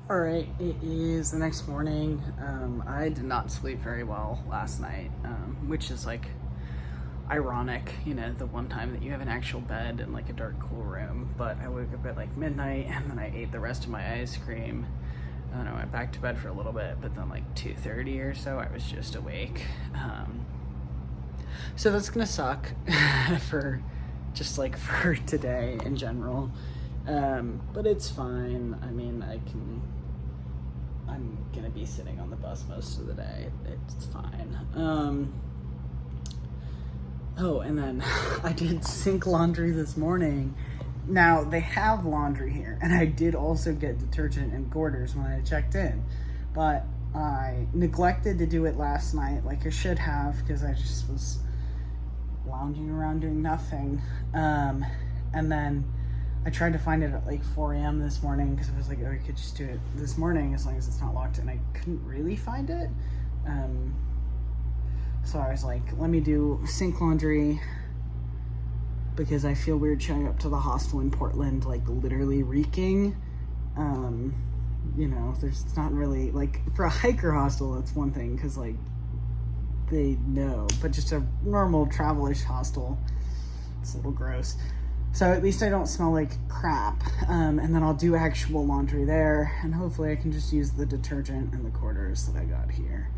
All right, it is the next morning. I did not sleep very well last night, which is like ironic, the one time that you have an actual bed in like a dark, cool room. But I woke up at like midnight and then I ate the rest of my ice cream. And then I went back to bed for a little bit, but then like 2:30 or so, I was just awake. So that's gonna suck for just like for today in general. But it's fine. I mean, I'm gonna be sitting on the bus most of the day. It's fine. Oh, and then I did sink laundry this morning. Now, they have laundry here, and I did also get detergent and quarters when I checked in. But I neglected to do it last night like I should have because I just was lounging around doing nothing. And then I tried to find it at like 4 a.m. this morning because I was like, oh, I could just do it this morning as long as it's not locked, and I couldn't really find it. So I was like, let me do sink laundry because I feel weird showing up to the hostel in Portland, like literally reeking. There's not really, like, for a hiker hostel, that's one thing because, like, they know, but just a normal travelish hostel, it's a little gross. So at least I don't smell like crap. And then I'll do actual laundry there, and hopefully I can just use the detergent and the quarters that I got here.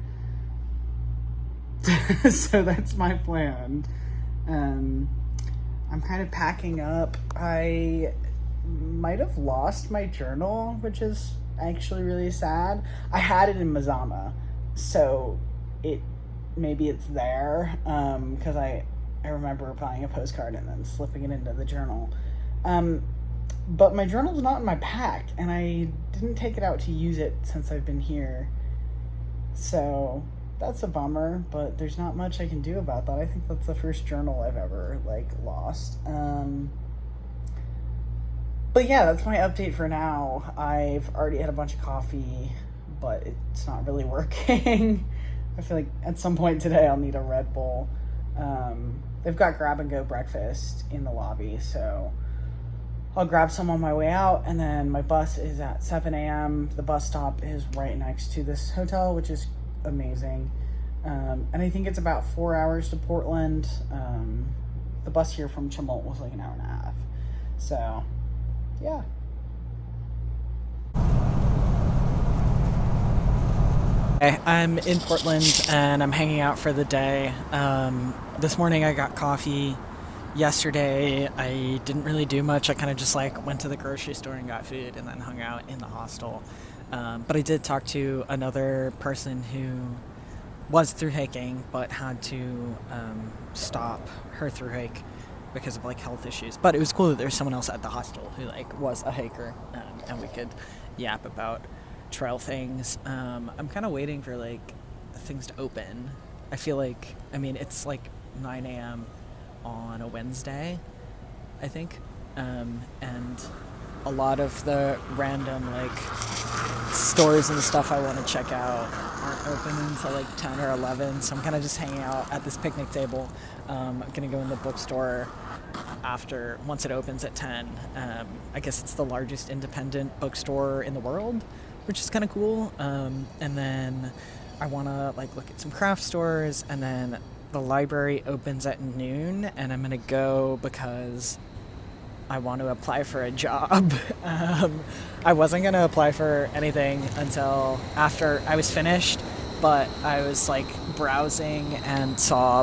So that's my plan. I'm kind of packing up. I might have lost my journal, which is actually really sad. I had it in Mazama, so maybe it's there, because I remember buying a postcard and then slipping it into the journal. But my journal's not in my pack, and I didn't take it out to use it since I've been here. So that's a bummer, but there's not much I can do about that. I think that's the first journal I've ever, lost. But yeah, that's my update for now. I've already had a bunch of coffee, but it's not really working. I feel like at some point today I'll need a Red Bull. They've got grab-and-go breakfast in the lobby, so I'll grab some on my way out, and then my bus is at 7 a.m. The bus stop is right next to this hotel, which is amazing. And I think it's about 4 hours to Portland. The bus here from Chemult was like an hour and a half. So, yeah. Okay, I'm in Portland and I'm hanging out for the day. This morning I got coffee. Yesterday I didn't really do much. I kind of just went to the grocery store and got food and then hung out in the hostel. But I did talk to another person who was through hiking but had to stop her through hike because of health issues. But it was cool that there's someone else at the hostel who was a hiker, and we could yap about trail things. I'm kind of waiting for things to open. I feel it's 9 a.m. on a Wednesday, I think, and a lot of the random stores and stuff I want to check out aren't open until 10 or 11, so I'm kind of just hanging out at this picnic table. I'm gonna go in the bookstore once it opens at 10. I guess it's the largest independent bookstore in the world, which is kind of cool. And then I want to look at some craft stores, and then the library opens at noon, and I'm gonna go because I want to apply for a job. I wasn't gonna apply for anything until after I was finished, but I was browsing and saw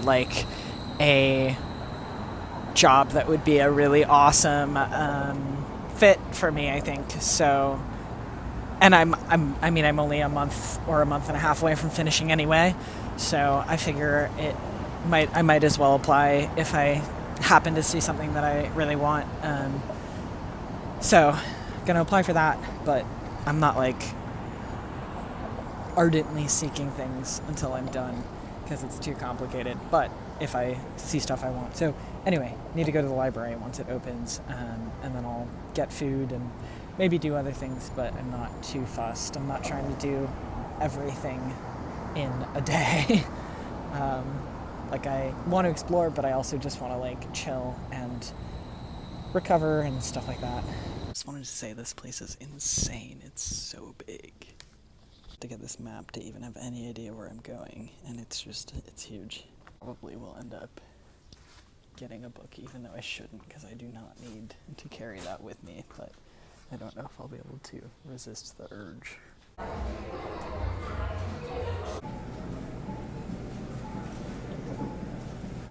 a job that would be a really awesome fit for me, I think. So, and I'm only a month or a month and a half away from finishing anyway, so I figure I might as well apply if I happen to see something that I really want. So gonna apply for that, but I'm not ardently seeking things until I'm done because it's too complicated. But if I see stuff I want, so anyway, need to go to the library once it opens, and then I'll get food and maybe do other things, but I'm not too fussed. I'm not trying to do everything in a day. I want to explore, but I also just want to chill and recover and stuff like that. Just wanted to say this place is insane. It's so big. To get this map to even have any idea where I'm going, and it's huge. Probably will end up getting a book, even though I shouldn't, because I do not need to carry that with me, but I don't know if I'll be able to resist the urge.